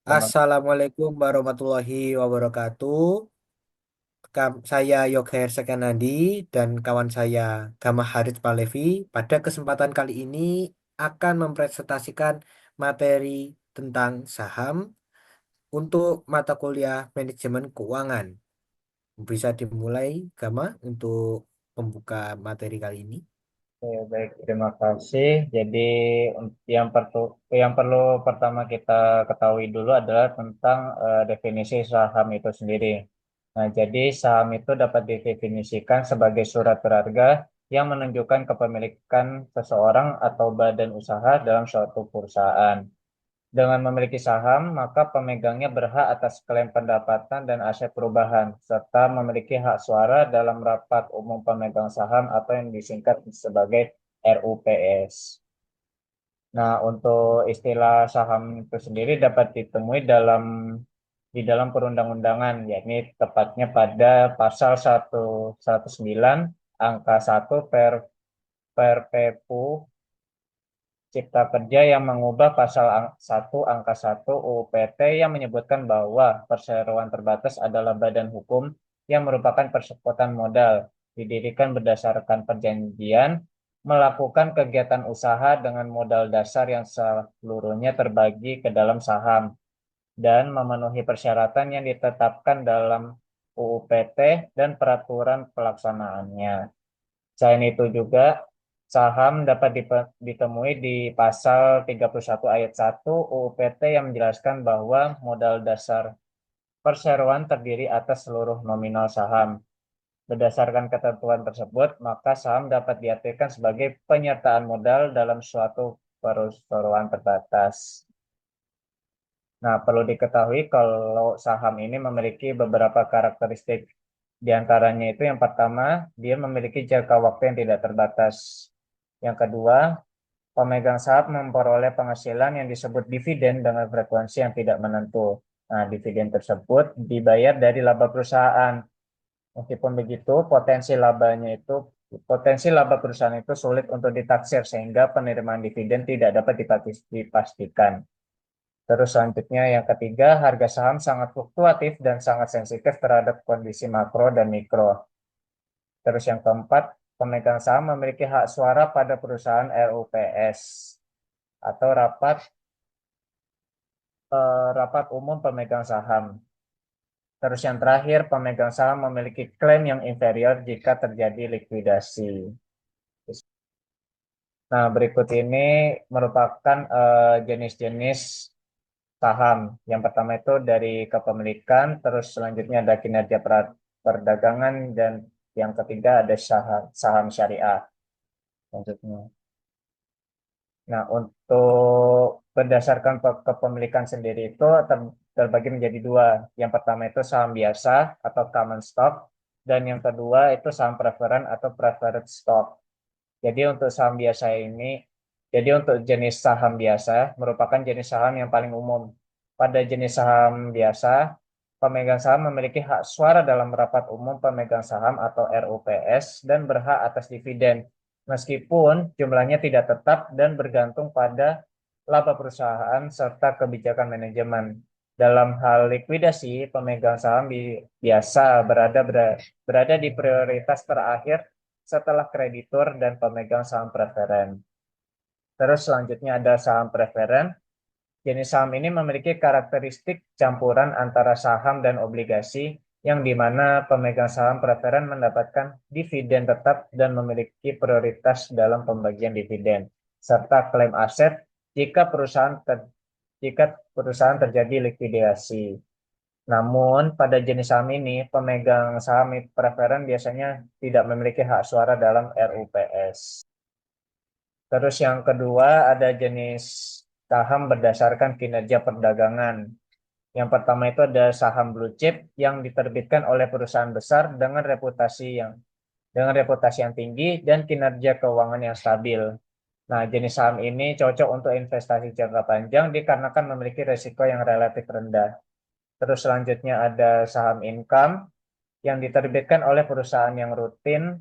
Selamat. Assalamualaikum warahmatullahi wabarakatuh. Saya Yoga Hersakanandi dan kawan saya Gama Harit Palevi. Pada kesempatan kali ini akan mempresentasikan materi tentang saham untuk mata kuliah manajemen keuangan. Bisa dimulai, Gama, untuk pembuka materi kali ini. Ya, baik, terima kasih. Jadi yang perlu pertama kita ketahui dulu adalah tentang definisi saham itu sendiri. Nah, jadi saham itu dapat didefinisikan sebagai surat berharga yang menunjukkan kepemilikan seseorang atau badan usaha dalam suatu perusahaan. Dengan memiliki saham, maka pemegangnya berhak atas klaim pendapatan dan aset perubahan, serta memiliki hak suara dalam rapat umum pemegang saham atau yang disingkat sebagai RUPS. Nah, untuk istilah saham itu sendiri dapat ditemui di dalam perundang-undangan, yakni tepatnya pada pasal 109 angka 1 Perpu Cipta Kerja yang mengubah pasal 1 angka 1 UU PT yang menyebutkan bahwa perseroan terbatas adalah badan hukum yang merupakan persekutuan modal, didirikan berdasarkan perjanjian, melakukan kegiatan usaha dengan modal dasar yang seluruhnya terbagi ke dalam saham, dan memenuhi persyaratan yang ditetapkan dalam UU PT dan peraturan pelaksanaannya. Selain itu juga, saham dapat ditemui di pasal 31 ayat 1 UU PT yang menjelaskan bahwa modal dasar perseroan terdiri atas seluruh nominal saham. Berdasarkan ketentuan tersebut, maka saham dapat diartikan sebagai penyertaan modal dalam suatu perseroan terbatas. Nah, perlu diketahui kalau saham ini memiliki beberapa karakteristik. Di antaranya itu yang pertama, dia memiliki jangka waktu yang tidak terbatas. Yang kedua, pemegang saham memperoleh penghasilan yang disebut dividen dengan frekuensi yang tidak menentu. Nah, dividen tersebut dibayar dari laba perusahaan. Meskipun begitu, potensi laba perusahaan itu sulit untuk ditaksir sehingga penerimaan dividen tidak dapat dipastikan. Terus selanjutnya yang ketiga, harga saham sangat fluktuatif dan sangat sensitif terhadap kondisi makro dan mikro. Terus yang keempat, pemegang saham memiliki hak suara pada perusahaan RUPS atau rapat umum pemegang saham. Terus yang terakhir, pemegang saham memiliki klaim yang inferior jika terjadi likuidasi. Nah, berikut ini merupakan jenis-jenis saham. Yang pertama itu dari kepemilikan, terus selanjutnya ada kinerja perdagangan, dan yang ketiga ada saham, saham syariah. Selanjutnya. Nah, untuk berdasarkan kepemilikan sendiri itu terbagi menjadi dua. Yang pertama itu saham biasa atau common stock, dan yang kedua itu saham preferen atau preferred stock. Jadi untuk saham biasa ini, jadi untuk jenis saham biasa merupakan jenis saham yang paling umum. Pada jenis saham biasa, pemegang saham memiliki hak suara dalam rapat umum pemegang saham atau RUPS dan berhak atas dividen, meskipun jumlahnya tidak tetap dan bergantung pada laba perusahaan serta kebijakan manajemen. Dalam hal likuidasi, pemegang saham biasa berada di prioritas terakhir setelah kreditur dan pemegang saham preferen. Terus selanjutnya ada saham preferen. Jenis saham ini memiliki karakteristik campuran antara saham dan obligasi, yang di mana pemegang saham preferen mendapatkan dividen tetap dan memiliki prioritas dalam pembagian dividen, serta klaim aset jika jika perusahaan terjadi likuidasi. Namun, pada jenis saham ini, pemegang saham preferen biasanya tidak memiliki hak suara dalam RUPS. Terus yang kedua ada jenis saham berdasarkan kinerja perdagangan. Yang pertama itu ada saham blue chip yang diterbitkan oleh perusahaan besar dengan reputasi yang tinggi dan kinerja keuangan yang stabil. Nah, jenis saham ini cocok untuk investasi jangka panjang dikarenakan memiliki risiko yang relatif rendah. Terus selanjutnya ada saham income yang diterbitkan oleh perusahaan yang rutin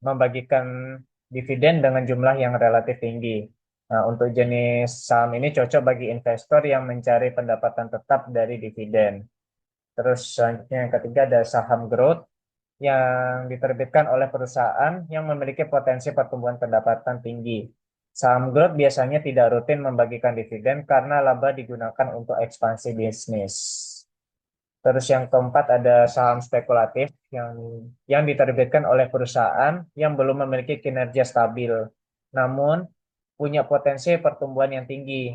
membagikan dividen dengan jumlah yang relatif tinggi. Nah, untuk jenis saham ini cocok bagi investor yang mencari pendapatan tetap dari dividen. Terus selanjutnya yang ketiga ada saham growth yang diterbitkan oleh perusahaan yang memiliki potensi pertumbuhan pendapatan tinggi. Saham growth biasanya tidak rutin membagikan dividen karena laba digunakan untuk ekspansi bisnis. Terus yang keempat ada saham spekulatif yang diterbitkan oleh perusahaan yang belum memiliki kinerja stabil, namun punya potensi pertumbuhan yang tinggi.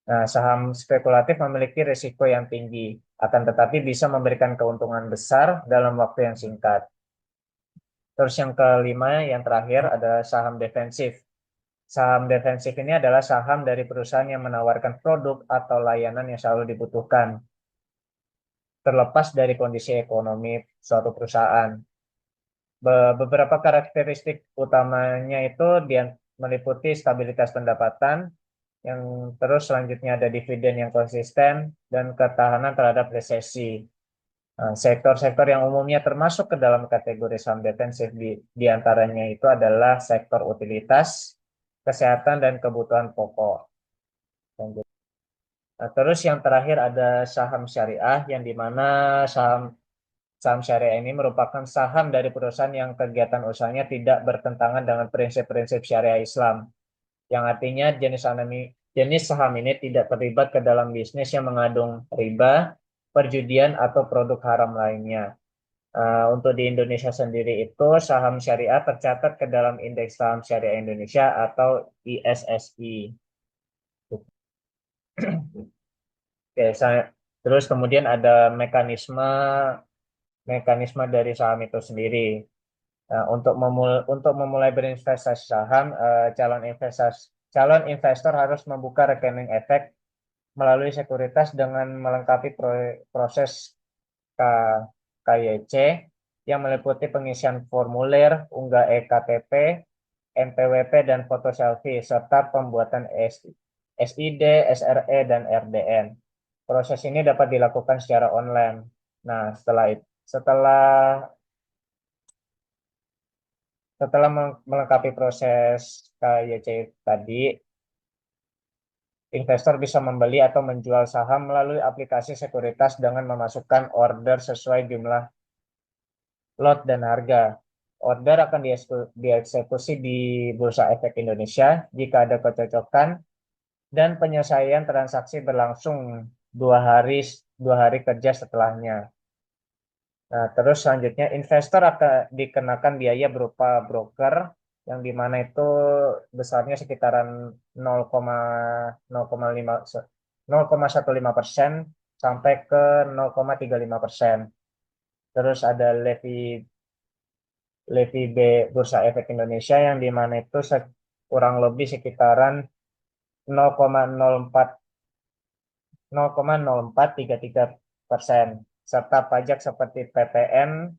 Nah, saham spekulatif memiliki risiko yang tinggi, akan tetapi bisa memberikan keuntungan besar dalam waktu yang singkat. Terus yang kelima, yang terakhir ada saham defensif. Saham defensif ini adalah saham dari perusahaan yang menawarkan produk atau layanan yang selalu dibutuhkan, terlepas dari kondisi ekonomi suatu perusahaan. Beberapa karakteristik utamanya itu dia meliputi stabilitas pendapatan, yang terus selanjutnya ada dividen yang konsisten, dan ketahanan terhadap resesi. Nah, sektor-sektor yang umumnya termasuk ke dalam kategori saham defensif di antaranya itu adalah sektor utilitas, kesehatan, dan kebutuhan pokok. Nah, terus yang terakhir ada saham syariah yang di mana saham saham syariah ini merupakan saham dari perusahaan yang kegiatan usahanya tidak bertentangan dengan prinsip-prinsip syariah Islam, yang artinya jenis saham ini tidak terlibat ke dalam bisnis yang mengandung riba, perjudian, atau produk haram lainnya. Untuk di Indonesia sendiri itu saham syariah tercatat ke dalam Indeks Saham Syariah Indonesia atau ISSI. Oke, terus kemudian ada mekanisme mekanisme dari saham itu sendiri. Nah, untuk memulai berinvestasi saham, calon investor harus membuka rekening efek melalui sekuritas dengan melengkapi proses K- KYC yang meliputi pengisian formulir, unggah eKTP, NPWP, dan foto selfie, serta pembuatan SID, SRE, dan RDN. Proses ini dapat dilakukan secara online. Nah, setelah setelah melengkapi proses KYC tadi, investor bisa membeli atau menjual saham melalui aplikasi sekuritas dengan memasukkan order sesuai jumlah lot dan harga. Order akan dieksekusi di Bursa Efek Indonesia jika ada kecocokan, dan penyelesaian transaksi berlangsung dua hari dua hari kerja setelahnya. Nah, terus selanjutnya investor akan dikenakan biaya berupa broker yang di mana itu besarnya sekitaran 0,0,5 0,15% sampai ke 0,35%. Terus ada levy B Bursa Efek Indonesia yang di mana itu kurang lebih sekitaran 0,04 0,0433%, serta pajak seperti PPN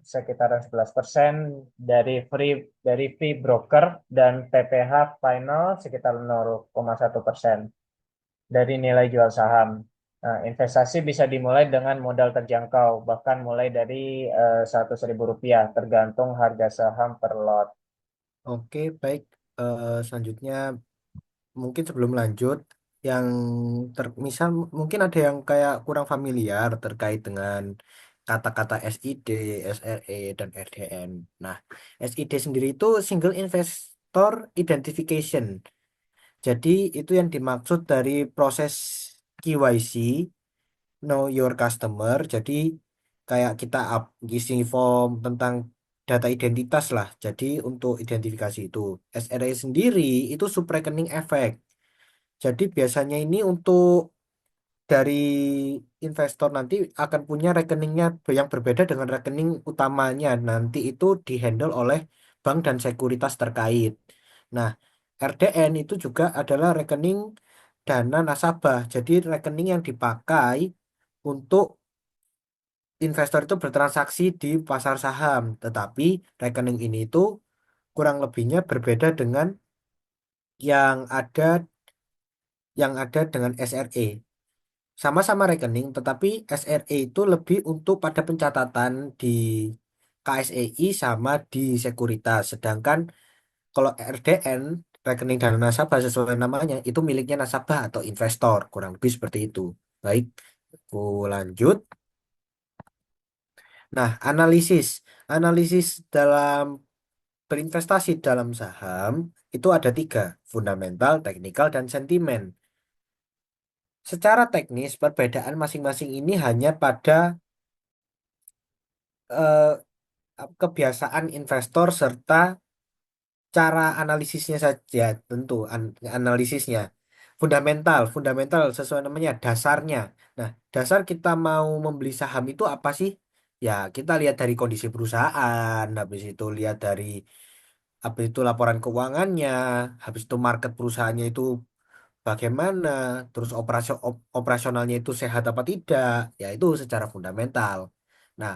sekitaran 11%, dari fee broker dan PPh final sekitar 0,1% dari nilai jual saham. Nah, investasi bisa dimulai dengan modal terjangkau, bahkan mulai dari Rp100.000, tergantung harga saham per lot. Oke, baik. Selanjutnya mungkin sebelum lanjut, yang misal mungkin ada yang kayak kurang familiar terkait dengan kata-kata SID, SRE, dan RDN. Nah, SID sendiri itu Single Investor Identification. Jadi itu yang dimaksud dari proses KYC, Know Your Customer. Jadi kayak kita ngisi form tentang data identitas lah. Jadi untuk identifikasi itu. SRE sendiri itu subrekening efek. Jadi biasanya ini untuk dari investor nanti akan punya rekeningnya yang berbeda dengan rekening utamanya. Nanti itu dihandle oleh bank dan sekuritas terkait. Nah, RDN itu juga adalah rekening dana nasabah. Jadi rekening yang dipakai untuk investor itu bertransaksi di pasar saham. Tetapi rekening ini itu kurang lebihnya berbeda dengan yang ada dengan SRE. Sama-sama rekening, tetapi SRE itu lebih untuk pada pencatatan di KSEI sama di sekuritas. Sedangkan kalau RDN rekening dana nasabah sesuai namanya itu miliknya nasabah atau investor, kurang lebih seperti itu. Baik, aku lanjut. Nah, analisis. Analisis dalam berinvestasi dalam saham itu ada tiga, fundamental, teknikal, dan sentimen. Secara teknis, perbedaan masing-masing ini hanya pada eh, kebiasaan investor serta cara analisisnya saja, tentu analisisnya. Fundamental, fundamental sesuai namanya, dasarnya. Nah, dasar kita mau membeli saham itu apa sih? Ya, kita lihat dari kondisi perusahaan, habis itu lihat dari habis itu laporan keuangannya, habis itu market perusahaannya itu bagaimana, terus operasionalnya itu sehat apa tidak, ya itu secara fundamental. Nah,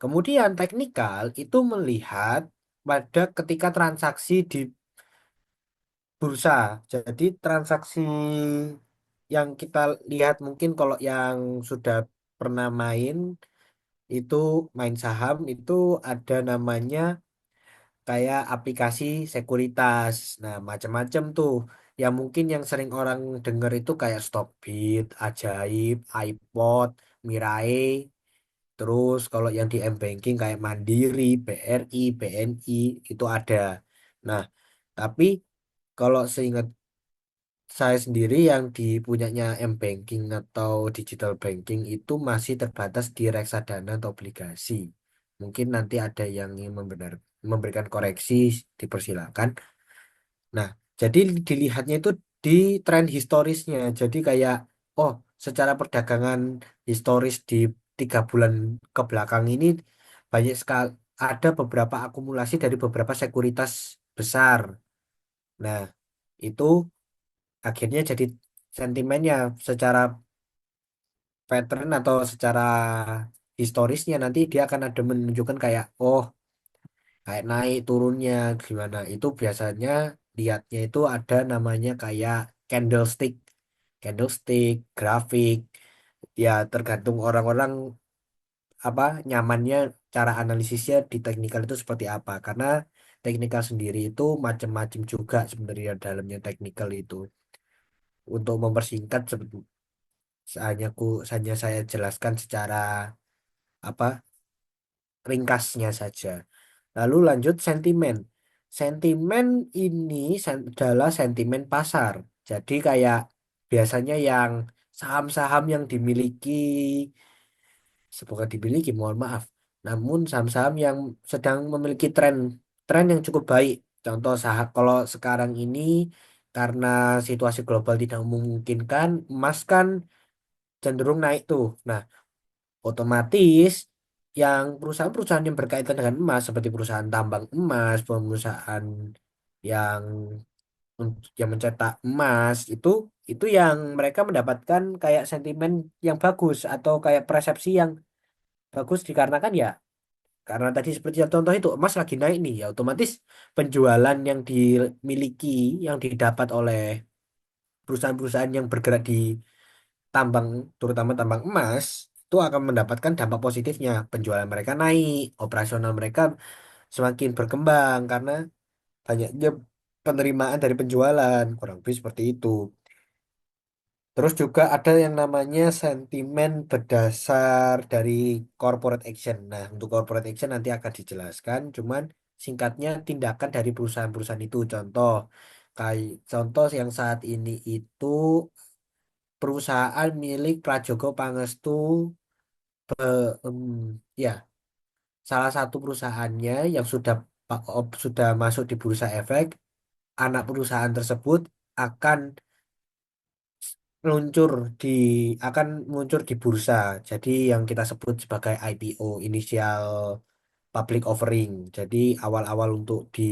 kemudian teknikal itu melihat pada ketika transaksi di bursa. Jadi transaksi yang kita lihat mungkin kalau yang sudah pernah itu main saham itu ada namanya kayak aplikasi sekuritas. Nah, macam-macam tuh. Yang mungkin yang sering orang dengar itu kayak Stockbit, Ajaib, iPod, Mirai. Terus kalau yang di M-Banking kayak Mandiri, BRI, BNI itu ada. Nah, tapi kalau seingat saya sendiri yang dipunyanya M-Banking atau digital banking itu masih terbatas di reksadana atau obligasi. Mungkin nanti ada yang ingin memberikan koreksi, dipersilakan. Nah, jadi dilihatnya itu di tren historisnya. Jadi kayak, oh, secara perdagangan historis di 3 bulan ke belakang ini banyak sekali ada beberapa akumulasi dari beberapa sekuritas besar. Nah, itu akhirnya jadi sentimennya secara pattern atau secara historisnya nanti dia akan ada menunjukkan kayak oh kayak naik turunnya gimana itu biasanya lihatnya itu ada namanya kayak candlestick candlestick grafik ya tergantung orang-orang apa nyamannya cara analisisnya di teknikal itu seperti apa karena teknikal sendiri itu macam-macam juga sebenarnya dalamnya teknikal itu untuk mempersingkat hanya saya jelaskan secara apa ringkasnya saja. Lalu lanjut sentimen. Sentimen ini adalah sentimen pasar. Jadi kayak biasanya yang saham-saham yang dimiliki, bukan dimiliki, mohon maaf. Namun saham-saham yang sedang memiliki tren yang cukup baik. Contoh saham kalau sekarang ini karena situasi global tidak memungkinkan, emas kan cenderung naik tuh. Nah, otomatis yang perusahaan-perusahaan yang berkaitan dengan emas seperti perusahaan tambang emas, perusahaan yang yang mencetak emas itu yang mereka mendapatkan kayak sentimen yang bagus atau kayak persepsi yang bagus dikarenakan ya karena tadi seperti yang contoh itu emas lagi naik nih ya otomatis penjualan yang dimiliki yang didapat oleh perusahaan-perusahaan yang bergerak di tambang terutama tambang emas itu akan mendapatkan dampak positifnya penjualan mereka naik operasional mereka semakin berkembang karena banyaknya penerimaan dari penjualan kurang lebih seperti itu terus juga ada yang namanya sentimen berdasar dari corporate action nah untuk corporate action nanti akan dijelaskan cuman singkatnya tindakan dari perusahaan-perusahaan itu contoh yang saat ini itu perusahaan milik Prajogo Pangestu ya salah satu perusahaannya yang sudah masuk di bursa efek anak perusahaan tersebut akan meluncur di akan meluncur di bursa jadi yang kita sebut sebagai IPO initial public offering jadi awal-awal untuk di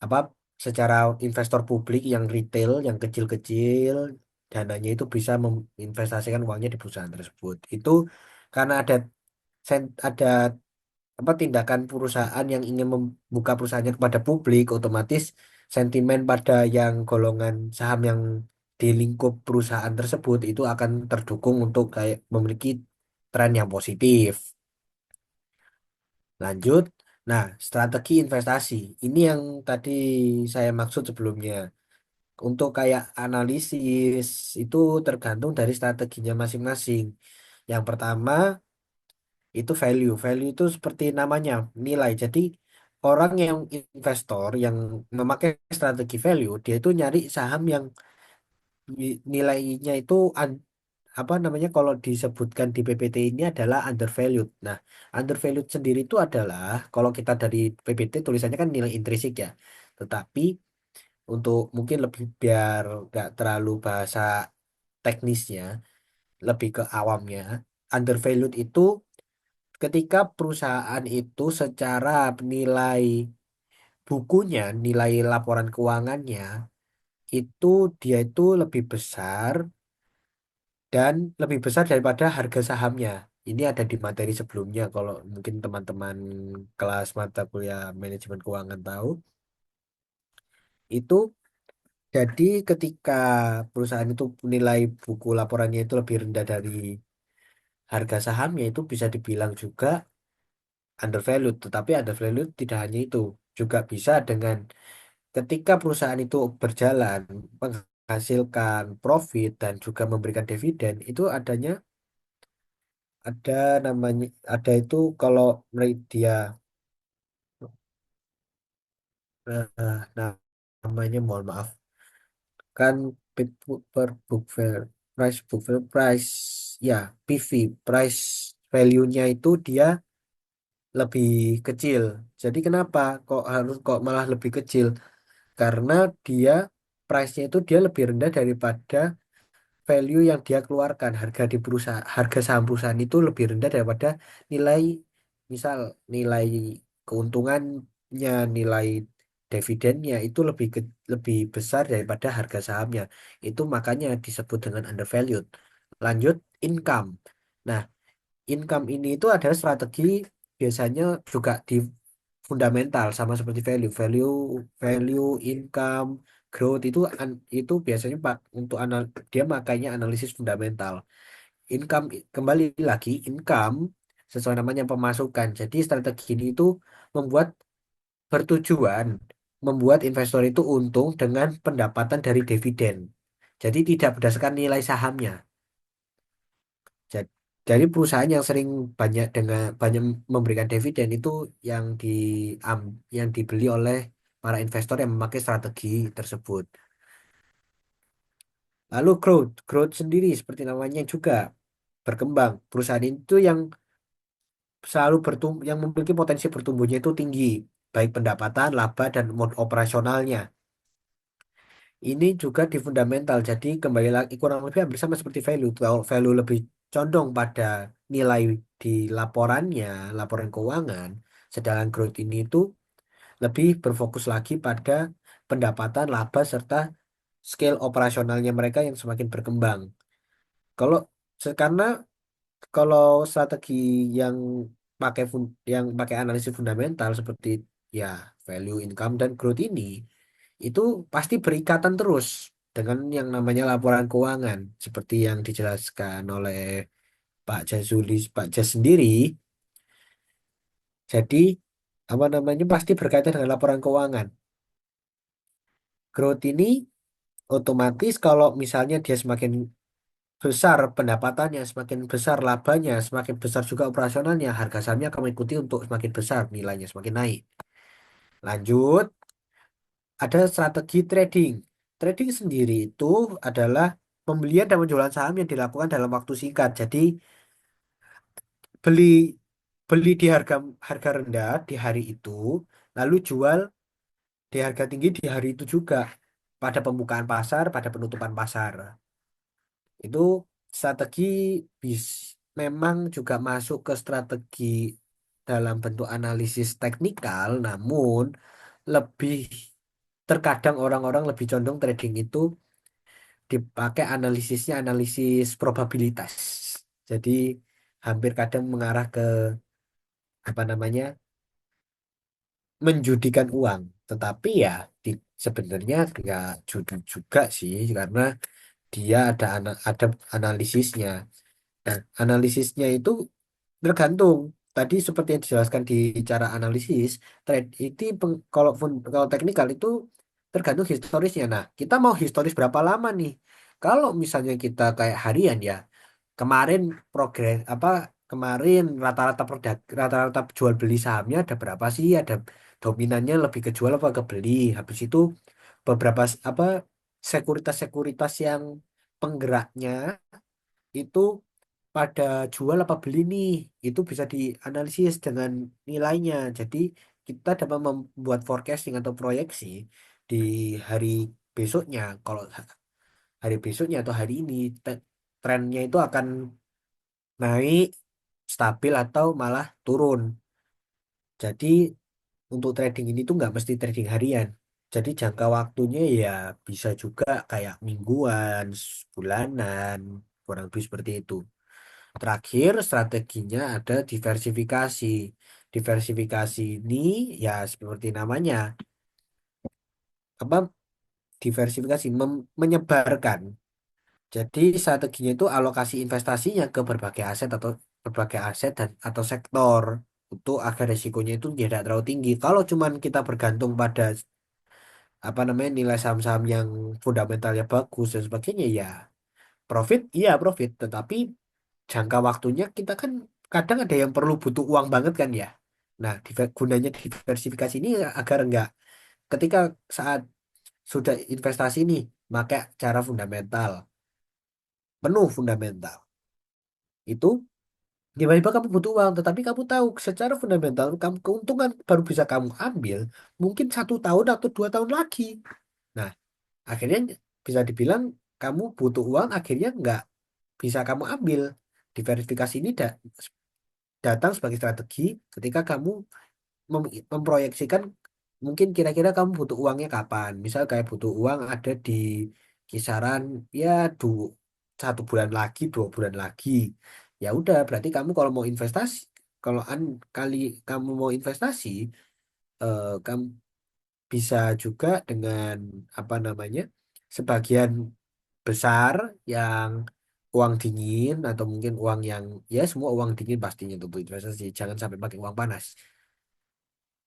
apa secara investor publik yang retail yang kecil-kecil dananya itu bisa menginvestasikan uangnya di perusahaan tersebut itu karena ada apa tindakan perusahaan yang ingin membuka perusahaannya kepada publik otomatis sentimen pada yang golongan saham yang di lingkup perusahaan tersebut itu akan terdukung untuk kayak memiliki tren yang positif. Lanjut. Nah, strategi investasi ini yang tadi saya maksud sebelumnya. Untuk kayak analisis itu tergantung dari strateginya masing-masing. Yang pertama itu value. Value itu seperti namanya, nilai. Jadi orang yang investor yang memakai strategi value, dia itu nyari saham yang nilainya itu apa namanya kalau disebutkan di PPT ini adalah undervalued. Nah, undervalued sendiri itu adalah kalau kita dari PPT tulisannya kan nilai intrinsik ya. Tetapi untuk mungkin lebih biar nggak terlalu bahasa teknisnya, lebih ke awamnya, undervalued itu ketika perusahaan itu secara nilai bukunya, nilai laporan keuangannya itu dia itu lebih besar dan lebih besar daripada harga sahamnya. Ini ada di materi sebelumnya kalau mungkin teman-teman kelas mata kuliah manajemen keuangan tahu. Itu jadi ketika perusahaan itu nilai buku laporannya itu lebih rendah dari harga sahamnya itu bisa dibilang juga undervalued. Tetapi undervalued tidak hanya itu, juga bisa dengan ketika perusahaan itu berjalan menghasilkan profit dan juga memberikan dividen itu adanya ada namanya ada itu kalau dia nah, namanya mohon maaf kan per book value price book value price ya PV price value-nya itu dia lebih kecil. Jadi kenapa kok malah lebih kecil? Karena dia price-nya itu dia lebih rendah daripada value yang dia keluarkan. Harga saham perusahaan itu lebih rendah daripada nilai, misal nilai keuntungannya, nilai dividennya itu lebih besar daripada harga sahamnya. Itu makanya disebut dengan undervalued. Lanjut, income. Nah, income ini itu adalah strategi biasanya juga di fundamental sama seperti value, value, income, growth itu itu biasanya Pak untuk dia makanya analisis fundamental. Income kembali lagi income sesuai namanya pemasukan. Jadi strategi ini itu membuat bertujuan membuat investor itu untung dengan pendapatan dari dividen. Jadi tidak berdasarkan nilai sahamnya. Ja- Dari perusahaan yang sering banyak memberikan dividen itu yang yang dibeli oleh para investor yang memakai strategi tersebut. Lalu growth sendiri seperti namanya juga berkembang. Perusahaan itu yang selalu bertumbuh, yang memiliki potensi bertumbuhnya itu tinggi, baik pendapatan, laba dan mode operasionalnya. Ini juga di fundamental. Jadi kembali lagi kurang lebih hampir sama seperti value. Kalau value lebih condong pada nilai di laporannya, laporan keuangan. Sedangkan growth ini itu lebih berfokus lagi pada pendapatan, laba serta scale operasionalnya mereka yang semakin berkembang. Kalau karena kalau strategi yang yang pakai analisis fundamental seperti ya value, income dan growth ini itu pasti berikatan terus dengan yang namanya laporan keuangan seperti yang dijelaskan oleh Pak Jas sendiri. Jadi apa namanya pasti berkaitan dengan laporan keuangan. Growth ini otomatis kalau misalnya dia semakin besar pendapatannya, semakin besar labanya, semakin besar juga operasionalnya, harga sahamnya akan mengikuti untuk semakin besar nilainya semakin naik. Lanjut, ada strategi trading. Trading sendiri itu adalah pembelian dan penjualan saham yang dilakukan dalam waktu singkat. Jadi beli beli di harga harga rendah di hari itu, lalu jual di harga tinggi di hari itu juga pada pembukaan pasar, pada penutupan pasar. Itu strategi bis memang juga masuk ke strategi dalam bentuk analisis teknikal, namun lebih terkadang orang-orang lebih condong trading itu dipakai analisisnya analisis probabilitas. Jadi hampir kadang mengarah ke apa namanya menjudikan uang. Tetapi ya sebenarnya nggak judi juga sih karena dia ada analisisnya. Nah, analisisnya itu tergantung. tadi seperti yang dijelaskan di cara analisis trade itu kalau teknikal itu tergantung historisnya. Nah, kita mau historis berapa lama nih? Kalau misalnya kita kayak harian ya, kemarin progres apa kemarin rata-rata jual beli sahamnya ada berapa sih? Ada dominannya lebih ke jual apa ke beli? Habis itu beberapa apa sekuritas-sekuritas yang penggeraknya itu pada jual apa beli nih, itu bisa dianalisis dengan nilainya. Jadi kita dapat membuat forecasting atau proyeksi di hari besoknya. Kalau hari besoknya atau hari ini trennya itu akan naik, stabil atau malah turun. Jadi untuk trading ini tuh nggak mesti trading harian. Jadi jangka waktunya ya bisa juga kayak mingguan, bulanan, kurang lebih seperti itu. Terakhir, strateginya ada diversifikasi. Diversifikasi ini ya seperti namanya, apa diversifikasi menyebarkan. Jadi strateginya itu alokasi investasinya ke berbagai aset dan atau sektor untuk agar resikonya itu tidak terlalu tinggi. Kalau cuman kita bergantung pada apa namanya nilai saham-saham yang fundamentalnya bagus dan sebagainya ya profit, iya profit, tetapi jangka waktunya kita kan kadang ada yang perlu butuh uang banget kan ya. Nah, gunanya diversifikasi ini agar enggak ketika saat sudah investasi nih, pakai cara fundamental, penuh fundamental. Itu tiba-tiba kamu butuh uang, tetapi kamu tahu secara fundamental kamu keuntungan baru bisa kamu ambil mungkin 1 tahun atau 2 tahun lagi. Nah, akhirnya bisa dibilang kamu butuh uang akhirnya nggak bisa kamu ambil. Diverifikasi ini datang sebagai strategi ketika kamu memproyeksikan mungkin kira-kira kamu butuh uangnya kapan. Misal kayak butuh uang ada di kisaran ya 1 bulan lagi, 2 bulan lagi. Ya udah, berarti kamu kalau mau investasi, kalau kali kamu mau investasi, kamu bisa juga dengan apa namanya sebagian besar yang uang dingin atau mungkin uang yang ya semua uang dingin pastinya untuk investasi. Jangan sampai pakai uang panas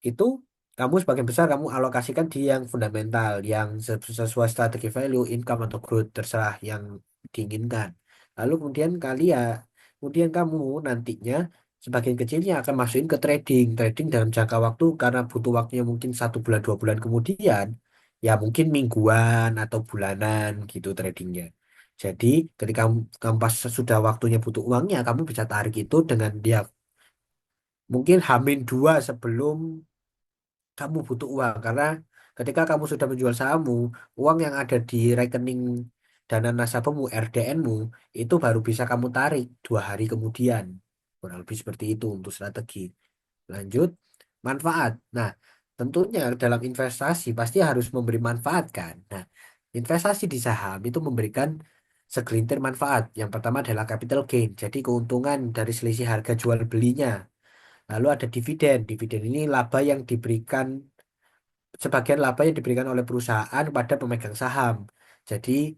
itu kamu sebagian besar kamu alokasikan di yang fundamental yang sesuai strategi value, income atau growth terserah yang diinginkan. Lalu kemudian kamu nantinya sebagian kecilnya akan masukin ke trading. Trading dalam jangka waktu karena butuh waktunya mungkin 1 bulan 2 bulan kemudian ya mungkin mingguan atau bulanan gitu tradingnya. Jadi ketika kamu pas sudah waktunya butuh uangnya, kamu bisa tarik itu dengan dia mungkin H-2 sebelum kamu butuh uang karena ketika kamu sudah menjual sahammu, uang yang ada di rekening dana nasabahmu (RDN)mu itu baru bisa kamu tarik 2 hari kemudian. Kurang lebih seperti itu untuk strategi. Lanjut, manfaat. Nah, tentunya dalam investasi pasti harus memberi manfaat kan. Nah, investasi di saham itu memberikan segelintir manfaat. Yang pertama adalah capital gain, jadi keuntungan dari selisih harga jual belinya. Lalu ada dividen. Dividen ini laba yang diberikan sebagian laba yang diberikan oleh perusahaan kepada pemegang saham. Jadi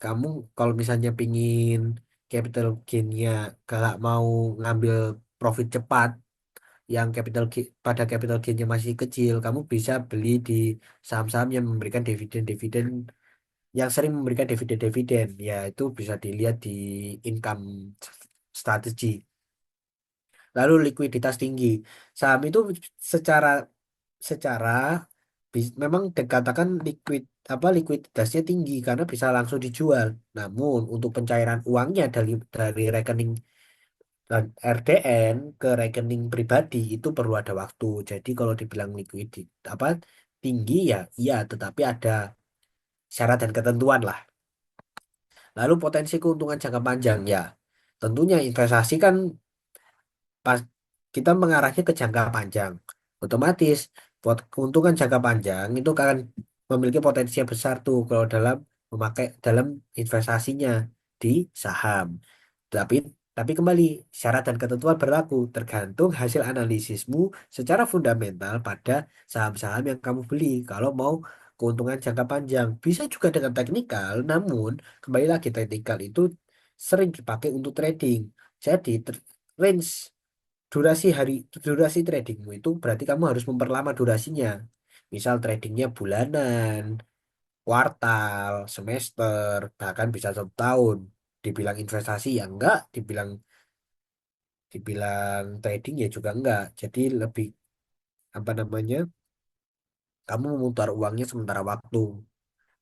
kamu kalau misalnya pingin capital gain-nya kalau mau ngambil profit cepat yang pada capital gain-nya masih kecil, kamu bisa beli di saham-saham yang memberikan dividen-dividen yang sering memberikan dividen-dividen. Ya, itu bisa dilihat di income strategi. Lalu likuiditas tinggi. Saham itu secara secara memang dikatakan likuiditasnya tinggi karena bisa langsung dijual. Namun untuk pencairan uangnya dari rekening dan RDN ke rekening pribadi itu perlu ada waktu. Jadi kalau dibilang apa tinggi ya iya, tetapi ada syarat dan ketentuan lah. Lalu potensi keuntungan jangka panjang ya. Tentunya investasi kan pas kita mengarahnya ke jangka panjang, otomatis buat keuntungan jangka panjang itu akan memiliki potensi yang besar tuh kalau dalam investasinya di saham. Tapi tapi kembali syarat dan ketentuan berlaku tergantung hasil analisismu secara fundamental pada saham-saham yang kamu beli. Kalau mau keuntungan jangka panjang, bisa juga dengan teknikal, namun kembali lagi teknikal itu sering dipakai untuk trading. Jadi range durasi tradingmu itu berarti kamu harus memperlama durasinya. Misal tradingnya bulanan, kuartal, semester, bahkan bisa 1 tahun. Dibilang investasi ya enggak, dibilang dibilang trading ya juga enggak. Jadi lebih apa namanya? Kamu memutar uangnya sementara waktu.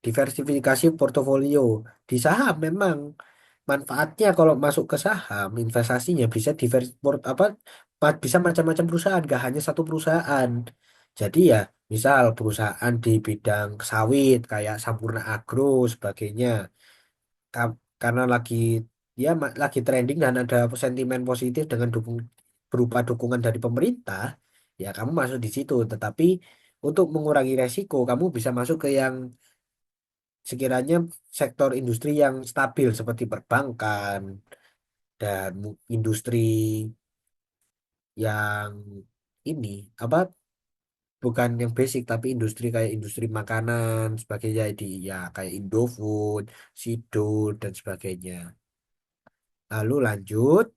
Diversifikasi portofolio di saham memang manfaatnya kalau masuk ke saham investasinya bisa bisa macam-macam perusahaan, gak hanya satu perusahaan. Jadi ya misal perusahaan di bidang sawit kayak Sampurna Agro sebagainya. Karena lagi trending dan ada sentimen positif dengan berupa dukungan dari pemerintah, ya kamu masuk di situ. Tetapi untuk mengurangi resiko, kamu bisa masuk ke yang sekiranya sektor industri yang stabil seperti perbankan dan industri yang ini apa bukan yang basic tapi industri kayak industri makanan sebagainya di ya kayak Indofood, Sido dan sebagainya. Lalu lanjut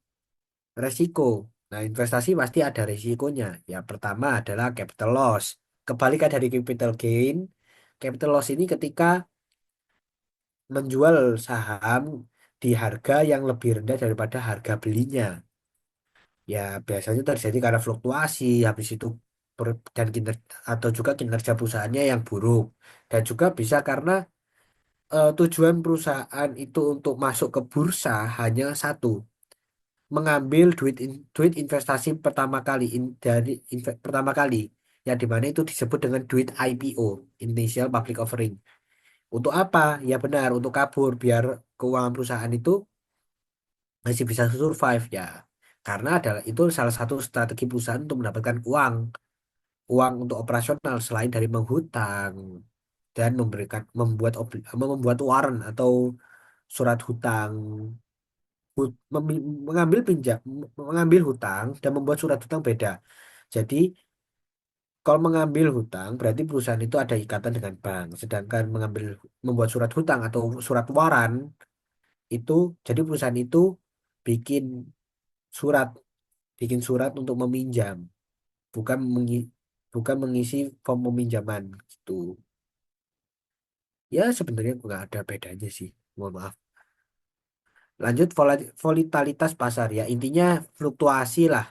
resiko. Nah, investasi pasti ada resikonya. Ya, pertama adalah capital loss. Kebalikan dari capital gain, capital loss ini ketika menjual saham di harga yang lebih rendah daripada harga belinya. Ya, biasanya terjadi karena fluktuasi, habis itu dan atau juga kinerja perusahaannya yang buruk. Dan juga bisa karena tujuan perusahaan itu untuk masuk ke bursa hanya satu, mengambil duit investasi pertama kali pertama kali, yang dimana itu disebut dengan duit IPO, Initial Public Offering. Untuk apa? Ya benar, untuk kabur biar keuangan perusahaan itu masih bisa survive ya. Karena adalah itu salah satu strategi perusahaan untuk mendapatkan uang untuk operasional selain dari menghutang dan membuat warrant atau surat hutang, mengambil hutang dan membuat surat hutang beda. Jadi kalau mengambil hutang berarti perusahaan itu ada ikatan dengan bank, sedangkan membuat surat hutang atau surat waran itu jadi perusahaan itu bikin surat bikin surat untuk meminjam, bukan bukan mengisi form peminjaman gitu. Ya sebenarnya nggak ada bedanya sih. Mohon maaf. Lanjut volatilitas pasar ya intinya fluktuasi lah.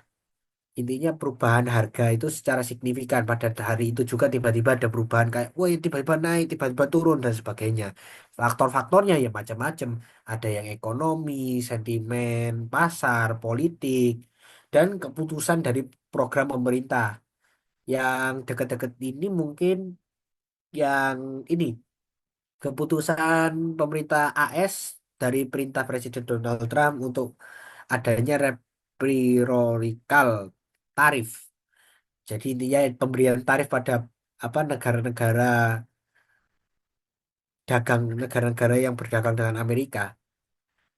Intinya perubahan harga itu secara signifikan pada hari itu juga tiba-tiba ada perubahan kayak, wah tiba-tiba naik, tiba-tiba turun dan sebagainya. Faktor-faktornya ya macam-macam. Ada yang ekonomi, sentimen, pasar, politik, dan keputusan dari program pemerintah. Yang dekat-dekat ini mungkin yang ini keputusan pemerintah AS dari perintah Presiden Donald Trump untuk adanya reciprocal tarif. Jadi intinya pemberian tarif pada negara-negara negara-negara yang berdagang dengan Amerika.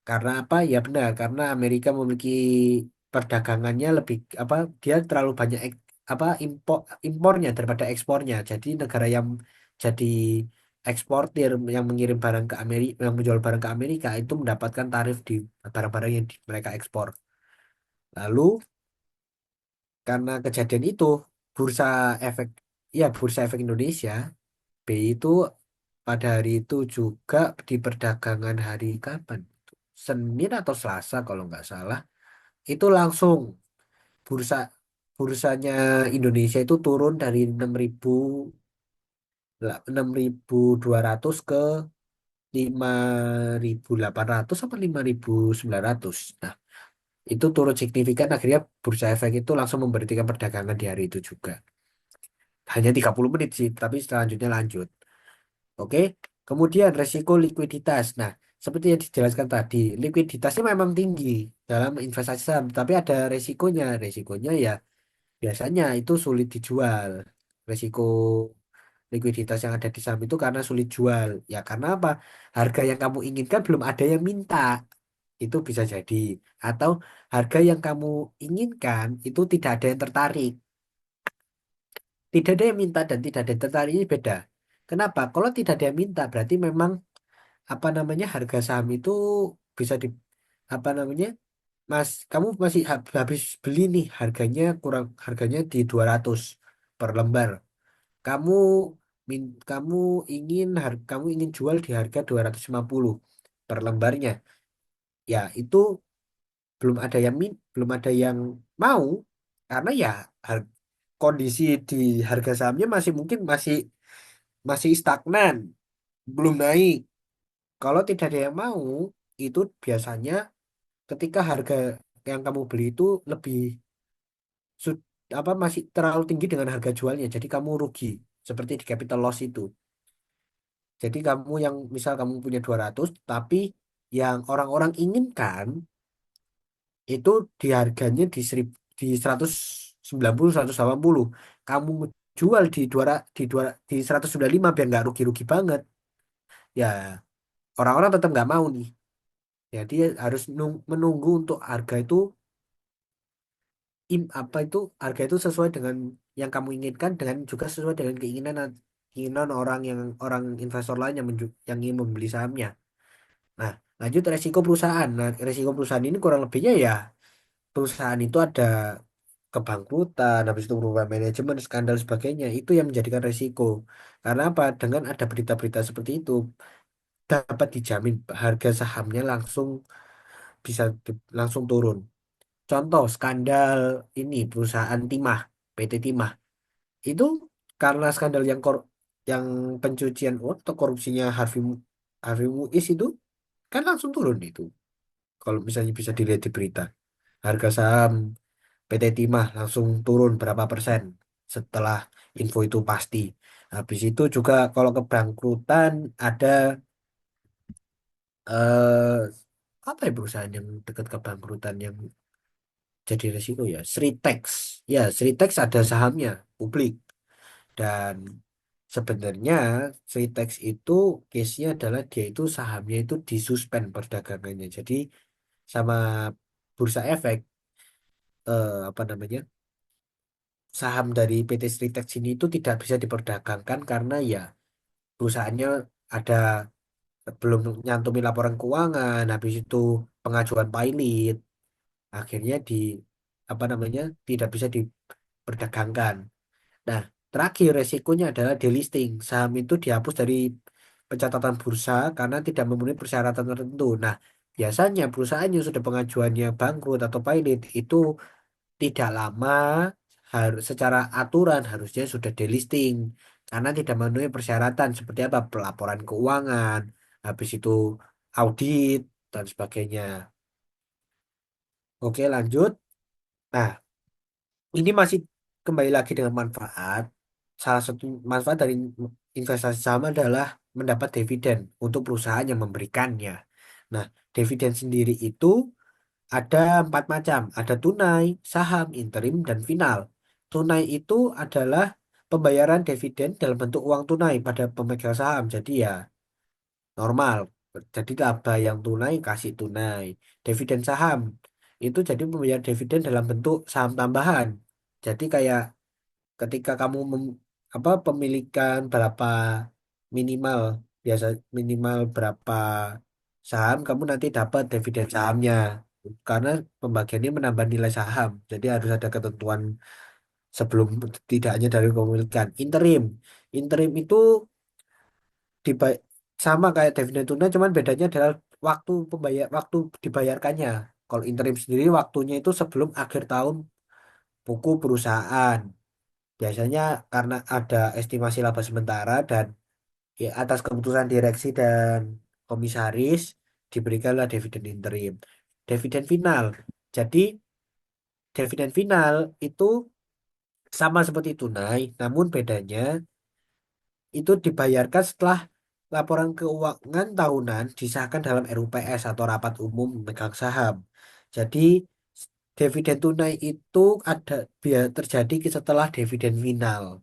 Karena apa? Ya benar, karena Amerika memiliki perdagangannya lebih dia terlalu banyak impornya daripada ekspornya. Jadi negara yang jadi eksportir yang mengirim barang ke Amerika, yang menjual barang ke Amerika itu mendapatkan tarif di barang-barang yang mereka ekspor. Lalu karena kejadian itu bursa efek bursa efek Indonesia BI itu pada hari itu juga di perdagangan hari kapan? Senin atau Selasa kalau nggak salah. Itu langsung bursa bursanya Indonesia itu turun dari 6.200 ke 5.800 apa 5.900. Nah, itu turun signifikan akhirnya bursa efek itu langsung memberhentikan perdagangan di hari itu juga. Hanya 30 menit sih, tapi selanjutnya lanjut. Oke, kemudian resiko likuiditas. Nah, seperti yang dijelaskan tadi, likuiditasnya memang tinggi dalam investasi saham, tapi ada resikonya. Resikonya ya biasanya itu sulit dijual. Resiko likuiditas yang ada di saham itu karena sulit jual. Ya karena apa? Harga yang kamu inginkan belum ada yang minta. Itu bisa jadi. Atau harga yang kamu inginkan itu tidak ada yang tertarik. Tidak ada yang minta dan tidak ada yang tertarik ini beda. Kenapa? Kalau tidak ada yang minta berarti memang harga saham itu bisa di apa namanya Mas, kamu masih habis beli nih, harganya di 200 per lembar. Kamu kamu ingin jual di harga 250 per lembarnya. Ya, itu belum ada yang mau karena ya har- kondisi di harga sahamnya masih mungkin masih masih stagnan, belum naik. Kalau tidak ada yang mau, itu biasanya ketika harga yang kamu beli itu lebih masih terlalu tinggi dengan harga jualnya, jadi kamu rugi seperti di capital loss itu. Jadi kamu yang misal kamu punya 200 tapi yang orang-orang inginkan itu di harganya di 190 180. Kamu jual di 195 biar nggak rugi-rugi banget. Ya, orang-orang tetap nggak mau nih. Jadi harus menunggu untuk harga itu sesuai dengan yang kamu inginkan dengan juga sesuai dengan keinginan orang investor lain yang ingin membeli sahamnya. Nah, lanjut resiko perusahaan. Nah, resiko perusahaan ini kurang lebihnya ya perusahaan itu ada kebangkrutan, habis itu berubah manajemen, skandal sebagainya. Itu yang menjadikan resiko. Karena apa? Dengan ada berita-berita seperti itu dapat dijamin harga sahamnya langsung turun. Contoh skandal ini perusahaan Timah, PT Timah. Itu karena skandal yang pencucian uang atau korupsinya Harvey Muiz itu kan langsung turun itu. Kalau misalnya bisa dilihat di berita, harga saham PT Timah langsung turun berapa persen setelah info itu pasti. Habis itu juga kalau kebangkrutan ada eh apa ya perusahaan yang dekat kebangkrutan yang jadi resiko ya Sritex. Ya, Sritex ada sahamnya publik dan sebenarnya Sritex itu case-nya adalah dia itu sahamnya itu disuspend perdagangannya. Jadi sama Bursa Efek apa namanya? Saham dari PT Sritex ini itu tidak bisa diperdagangkan karena ya perusahaannya ada belum nyantumi laporan keuangan, habis itu pengajuan pilot, akhirnya apa namanya tidak bisa diperdagangkan. Nah, terakhir resikonya adalah delisting. Saham itu dihapus dari pencatatan bursa karena tidak memenuhi persyaratan tertentu. Nah, biasanya perusahaan yang sudah pengajuannya bangkrut atau pilot itu tidak lama secara aturan harusnya sudah delisting karena tidak memenuhi persyaratan seperti apa pelaporan keuangan, habis itu audit dan sebagainya. Oke, lanjut. Nah, ini masih kembali lagi dengan manfaat. Salah satu manfaat dari investasi saham adalah mendapat dividen untuk perusahaan yang memberikannya. Nah, dividen sendiri itu ada 4 macam. Ada tunai, saham, interim, dan final. Tunai itu adalah pembayaran dividen dalam bentuk uang tunai pada pemegang saham. Jadi ya normal. Jadi laba yang tunai kasih tunai. Dividen saham itu jadi pembayar dividen dalam bentuk saham tambahan. Jadi kayak ketika pemilikan berapa minimal biasa minimal berapa saham kamu nanti dapat dividen sahamnya karena pembagiannya menambah nilai saham jadi harus ada ketentuan sebelum tidak hanya dari kepemilikan interim itu diba- sama kayak dividen tuna cuman bedanya adalah waktu dibayarkannya kalau interim sendiri waktunya itu sebelum akhir tahun buku perusahaan. Biasanya karena ada estimasi laba sementara dan ya, atas keputusan direksi dan komisaris diberikanlah dividen interim. Dividen final. Jadi dividen final itu sama seperti tunai, namun bedanya itu dibayarkan setelah laporan keuangan tahunan disahkan dalam RUPS atau rapat umum pemegang saham. Jadi dividen tunai itu ada biar terjadi setelah dividen final.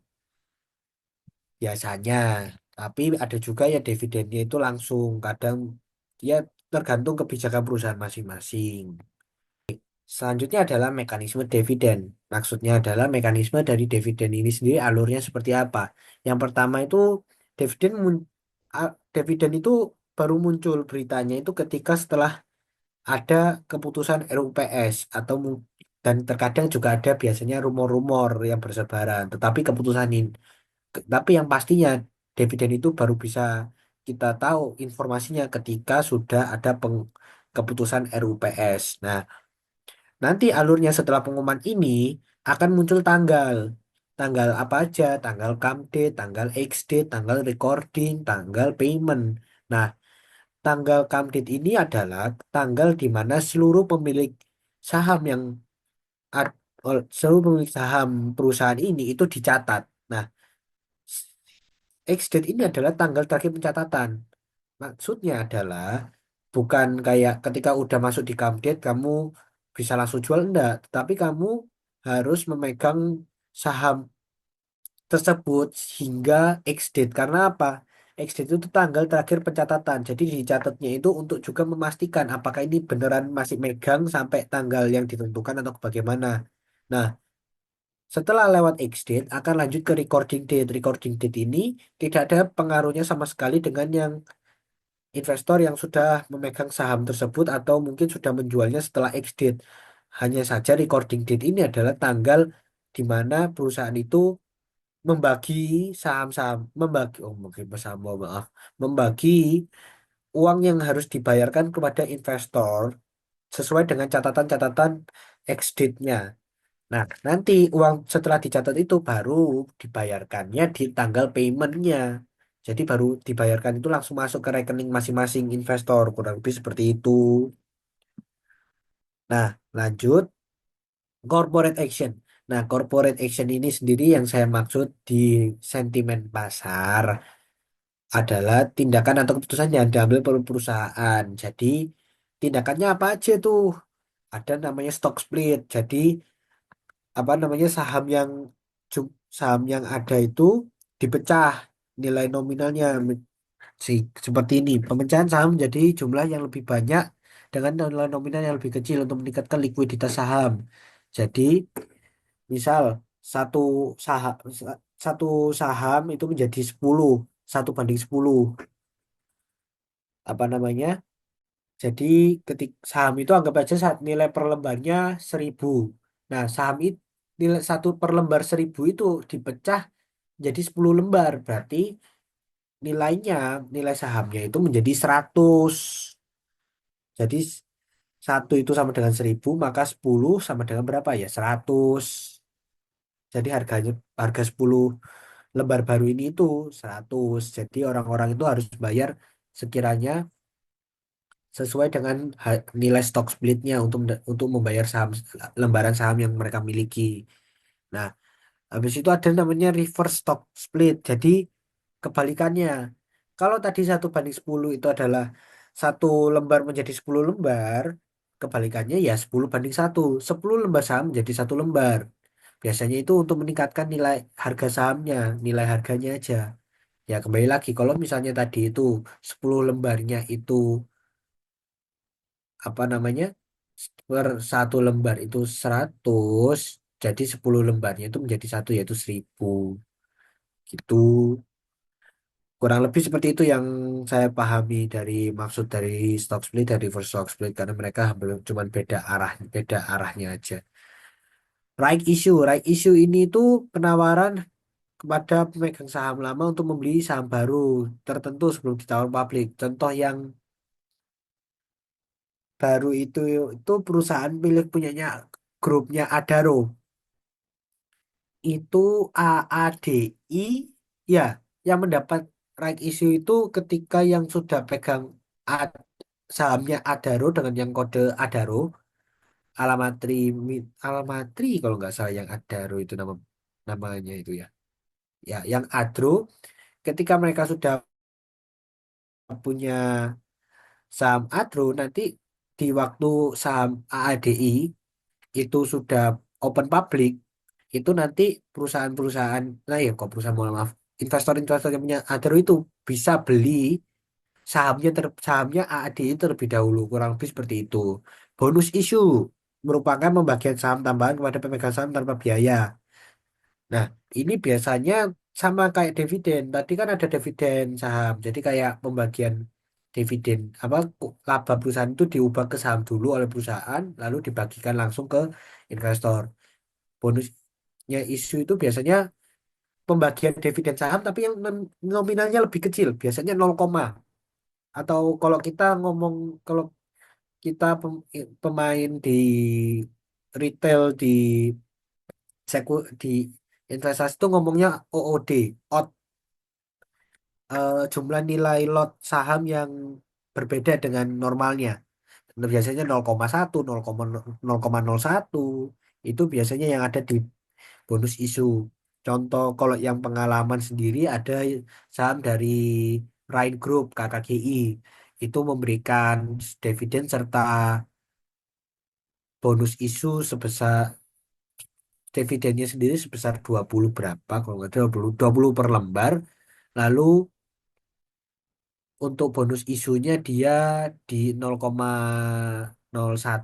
Biasanya tapi ada juga ya dividennya itu langsung kadang dia tergantung kebijakan perusahaan masing-masing. Selanjutnya adalah mekanisme dividen. Maksudnya adalah mekanisme dari dividen ini sendiri alurnya seperti apa. Yang pertama itu dividen dividen itu baru muncul beritanya itu ketika setelah ada keputusan RUPS dan terkadang juga ada biasanya rumor-rumor yang bersebaran. Tetapi tapi yang pastinya dividen itu baru bisa kita tahu informasinya ketika sudah ada keputusan RUPS. Nah, nanti alurnya setelah pengumuman ini akan muncul tanggal. Tanggal apa aja? Tanggal come date, tanggal X date, tanggal recording, tanggal payment. Nah, tanggal come date ini adalah tanggal di mana saham yang seluruh pemilik saham perusahaan ini itu dicatat. Nah, X date ini adalah tanggal terakhir pencatatan. Maksudnya adalah bukan kayak ketika udah masuk di come date kamu bisa langsung jual enggak, tetapi kamu harus memegang saham tersebut hingga X date. Karena apa? X date itu tanggal terakhir pencatatan. Jadi dicatatnya itu untuk juga memastikan apakah ini beneran masih megang sampai tanggal yang ditentukan atau bagaimana. Nah, setelah lewat X date akan lanjut ke recording date. Recording date ini tidak ada pengaruhnya sama sekali dengan yang investor yang sudah memegang saham tersebut atau mungkin sudah menjualnya setelah X date. Hanya saja recording date ini adalah tanggal di mana perusahaan itu membagi membagi saham, mohon maaf, membagi uang yang harus dibayarkan kepada investor sesuai dengan catatan-catatan X date-nya. Nah, nanti uang setelah dicatat itu baru dibayarkannya di tanggal payment-nya. Jadi baru dibayarkan itu langsung masuk ke rekening masing-masing investor, kurang lebih seperti itu. Nah, lanjut corporate action. Nah, corporate action ini sendiri yang saya maksud di sentimen pasar adalah tindakan atau keputusan yang diambil oleh perusahaan. Jadi, tindakannya apa aja tuh? Ada namanya stock split. Jadi, apa namanya saham yang ada itu dipecah nilai nominalnya seperti ini. Pemecahan saham menjadi jumlah yang lebih banyak dengan nilai nominal yang lebih kecil untuk meningkatkan likuiditas saham. Jadi, misal satu saham satu saham itu menjadi 10, 1:10. Apa namanya? Jadi ketik saham itu anggap aja nilai per lembarnya 1.000. Nah, nilai satu per lembar 1.000 itu dipecah jadi 10 lembar. Berarti nilainya, nilai sahamnya itu menjadi 100. Jadi satu itu sama dengan 1.000, maka 10 sama dengan berapa ya? 100. Jadi harga 10 lembar baru ini itu 100. Jadi orang-orang itu harus bayar sekiranya sesuai dengan nilai stock splitnya untuk membayar lembaran saham yang mereka miliki. Nah, habis itu ada namanya reverse stock split. Jadi kebalikannya. Kalau tadi 1:10 itu adalah satu lembar menjadi 10 lembar, kebalikannya ya 10:1. 10 lembar saham menjadi satu lembar. Biasanya itu untuk meningkatkan nilai harga sahamnya, nilai harganya aja. Ya kembali lagi, kalau misalnya tadi itu 10 lembarnya itu apa namanya per satu lembar itu 100, jadi 10 lembarnya itu menjadi satu yaitu 1.000 gitu. Kurang lebih seperti itu yang saya pahami dari maksud dari stock split dari reverse stock split, karena mereka belum cuman beda arahnya aja. Right issue ini tuh penawaran kepada pemegang saham lama untuk membeli saham baru tertentu sebelum ditawar publik. Contoh yang baru itu perusahaan milik punyanya grupnya Adaro. Itu AADI ya, yang mendapat right issue itu ketika yang sudah pegang A- sahamnya Adaro dengan yang kode Adaro, Alamatri Alamatri kalau nggak salah, yang Adaro itu namanya itu ya. Ya, yang Adro ketika mereka sudah punya saham Adro, nanti di waktu saham AADI itu sudah open public, itu nanti perusahaan-perusahaan, nah ya kok perusahaan, mohon maaf, investor-investor yang punya Adaro itu bisa beli sahamnya AADI terlebih dahulu, kurang lebih seperti itu. Bonus issue merupakan pembagian saham tambahan kepada pemegang saham tanpa biaya. Nah, ini biasanya sama kayak dividen. Tadi kan ada dividen saham. Jadi kayak pembagian. dividen apa laba perusahaan itu diubah ke saham dulu oleh perusahaan lalu dibagikan langsung ke investor. Bonusnya isu itu biasanya pembagian dividen saham tapi yang nominalnya lebih kecil, biasanya 0, atau kalau kita ngomong kalau kita pemain di retail di investasi itu ngomongnya OOD, odd, jumlah nilai lot saham yang berbeda dengan normalnya. Nah, biasanya 0,1, 0,01 itu biasanya yang ada di bonus isu. Contoh kalau yang pengalaman sendiri ada saham dari Rhine Group KKGI itu memberikan dividen serta bonus isu sebesar dividennya sendiri sebesar 20 berapa kalau nggak salah 20 per lembar. Lalu untuk bonus isunya dia di 0,01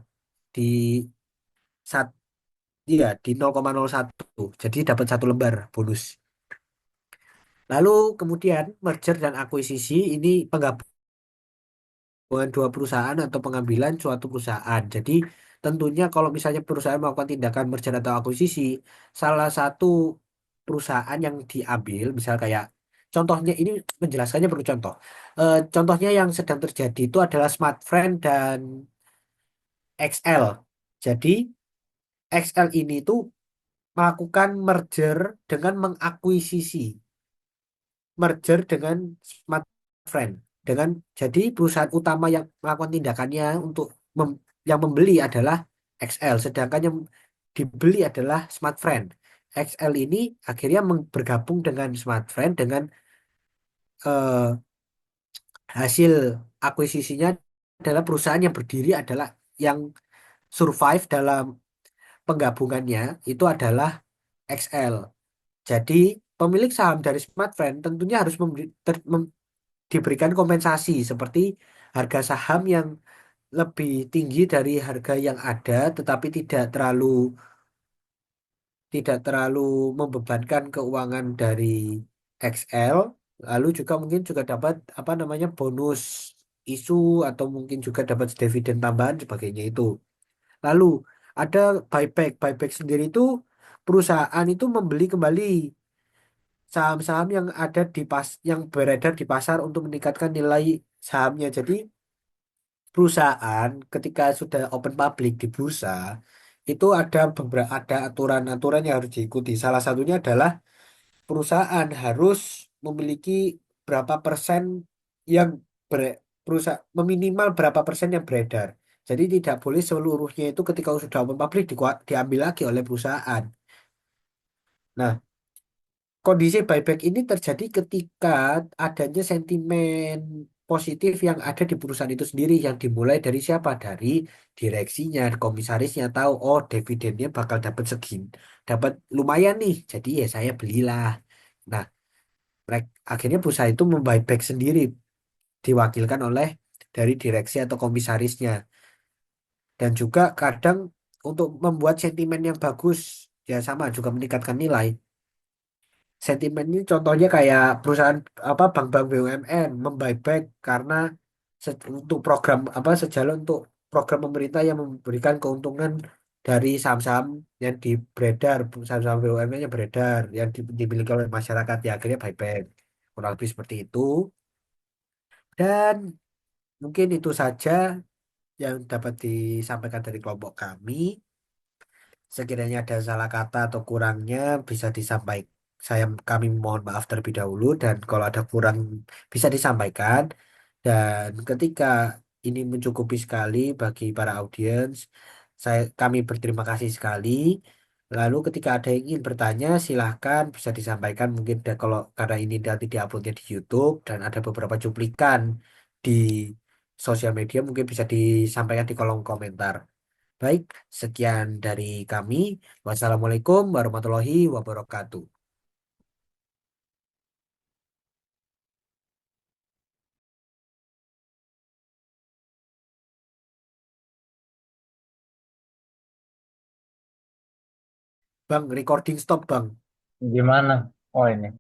di sat iya di 0,01. Jadi dapat satu lembar bonus. Lalu kemudian merger dan akuisisi ini penggabungan dua perusahaan atau pengambilan suatu perusahaan. Jadi tentunya kalau misalnya perusahaan melakukan tindakan merger atau akuisisi, salah satu perusahaan yang diambil, misal kayak contohnya ini menjelaskannya perlu contoh. Contohnya yang sedang terjadi itu adalah Smartfren dan XL. Jadi XL ini tuh melakukan merger dengan mengakuisisi. Merger dengan Smartfren dengan jadi perusahaan utama yang melakukan tindakannya untuk yang membeli adalah XL sedangkan yang dibeli adalah Smartfren. XL ini akhirnya bergabung dengan Smartfren dengan eh, hasil akuisisinya adalah perusahaan yang berdiri adalah yang survive dalam penggabungannya itu adalah XL. Jadi pemilik saham dari Smartfren tentunya harus diberikan kompensasi seperti harga saham yang lebih tinggi dari harga yang ada, tetapi tidak terlalu membebankan keuangan dari XL. Lalu juga mungkin juga dapat apa namanya bonus isu atau mungkin juga dapat dividen tambahan sebagainya itu. Lalu ada buyback. Buyback sendiri itu perusahaan itu membeli kembali saham-saham yang ada yang beredar di pasar untuk meningkatkan nilai sahamnya. Jadi perusahaan ketika sudah open public di bursa itu ada beberapa aturan-aturan yang harus diikuti. Salah satunya adalah perusahaan harus memiliki berapa persen yang perusahaan meminimal berapa persen yang beredar. Jadi tidak boleh seluruhnya itu ketika sudah open public diambil lagi oleh perusahaan. Nah, kondisi buyback ini terjadi ketika adanya sentimen positif yang ada di perusahaan itu sendiri yang dimulai dari siapa? Dari direksinya, komisarisnya tahu oh dividennya bakal dapat segini, dapat lumayan nih. Jadi ya saya belilah. Nah, akhirnya perusahaan itu membuyback sendiri diwakilkan oleh dari direksi atau komisarisnya dan juga kadang untuk membuat sentimen yang bagus ya sama juga meningkatkan nilai. Sentimen ini contohnya kayak perusahaan apa bank-bank BUMN membuyback karena untuk program apa sejalan untuk program pemerintah yang memberikan keuntungan dari saham-saham yang beredar, saham-saham BUMN yang beredar, yang dimiliki oleh masyarakat ya akhirnya buyback. Kurang lebih seperti itu. Dan mungkin itu saja yang dapat disampaikan dari kelompok kami. Sekiranya ada salah kata atau kurangnya bisa disampaikan. Kami mohon maaf terlebih dahulu dan kalau ada kurang bisa disampaikan. Dan ketika ini mencukupi sekali bagi para audiens, kami berterima kasih sekali. Lalu ketika ada yang ingin bertanya, silahkan bisa disampaikan mungkin kalau karena ini nanti diuploadnya di YouTube dan ada beberapa cuplikan di sosial media mungkin bisa disampaikan di kolom komentar. Baik, sekian dari kami. Wassalamualaikum warahmatullahi wabarakatuh. Bang, recording stop, Bang. Gimana? Oh ini.